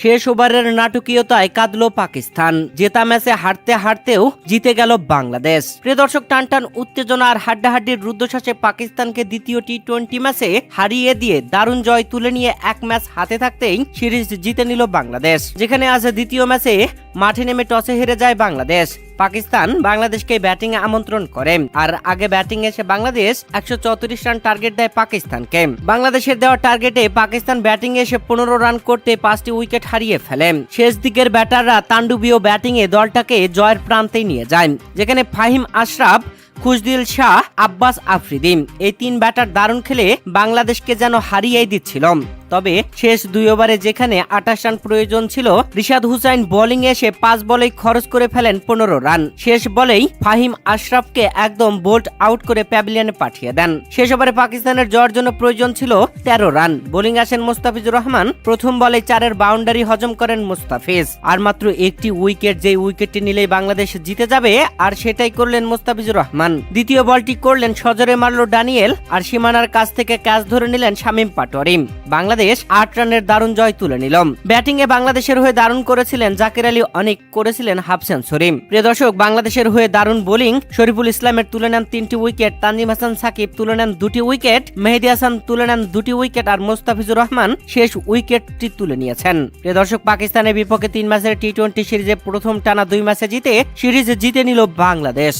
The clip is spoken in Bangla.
শেষ ওভারের নাটকীয়তায় কাঁদল পাকিস্তান। জেতা ম্যাচে হারতে হারতেও জিতে গেল বাংলাদেশ। প্রিয় দর্শক, টানটান উত্তেজনা আর হাড্ডাহাড্ডির রুদ্ধশ্বাসে পাকিস্তানকে দ্বিতীয় টি-20 ম্যাচে হারিয়ে দিয়ে দারুণ জয় তুলে নিয়ে এক ম্যাচ হাতে থাকতেই সিরিজ জিতে নিল বাংলাদেশ। যেখানে আজ দ্বিতীয় ম্যাচে মাঠে নেমে টসে হেরে যায় বাংলাদেশ। পাকিস্তান বাংলাদেশকে ব্যাটিং এ আমন্ত্রণ করে, আর আগে ব্যাটিং এসে বাংলাদেশ 134 রান টার্গেট দেয় পাকিস্তানকে। বাংলাদেশের দেওয়া টার্গেটে পাকিস্তান ব্যাটিং এসে 15 রান করতে 5টি উইকেট হারিয়ে ফেলে। শেষ দিকের ব্যাটাররা তাণ্ডবীয় ব্যাটিং এ দলটাকে জয়ের প্রান্তে নিয়ে যায়, যেখানে ফাহিম আশরাফ, খুশদিল শাহ, আব্বাস আফ্রিদি এই 3 ব্যাটার দারুণ খেলে বাংলাদেশকে যেন হারিয়েই দিচ্ছিল। তবে শেষ 2 ওভারে যেখানে 28 রান প্রয়োজন ছিল, রিশাদ হুসাইন বোলিং এসে 5 বলেই খরচ করে ফেলেন 15 রান। শেষ বলেই ফাহিম আশরাফকে একদম বোল্ড আউট করে প্যাভিলিয়নে পাঠিয়ে দেন। শেষ ওভারে পাকিস্তানের জয়ের জন্য প্রয়োজন ছিল 13 রান। বোলিং আসেন মুস্তাফিজুর রহমান। প্রথম বলে 4-এর বাউন্ডারি হজম করেন মুস্তাফিজ। আর মাত্র একটি উইকেট, যে উইকেটটি নিলেই বাংলাদেশ জিতে যাবে, আর সেটাই করলেন মুস্তাফিজুর রহমান। দ্বিতীয় বলটি করলেন সজরে মারল ড্যানিয়েল, আর সীমানার কাছ থেকে ক্যাচ ধরে নিলেন শামীম পাটোয়ারি। বাংলাদেশ 8 রানের দারুণ জয় তুলে নিল। ব্যাটিং এ বাংলাদেশের হয়ে দারুণ করেছিলেন জাকির আলী, অনেক করেছিলেন হাফ সেঞ্চুরি। প্রিয় দর্শক, বাংলাদেশের হয়ে দারুণ বোলিং শরীফুল ইসলামের তুলে নেন 3টি উইকেট, তানজিম হাসান সাকিব তুলে নেন 2টি উইকেট, মেহেদী হাসান তুলে নেন 2টি উইকেট, আর মুস্তাফিজুর রহমান শেষ উইকেটটি তুলে নিয়েছেন। প্রিয় দর্শক, পাকিস্তানের বিপক্ষে 3 ম্যাচের টি-20 সিরিজে প্রথম টানা 2 ম্যাচে জিতে সিরিজ জিতে নিল বাংলাদেশ।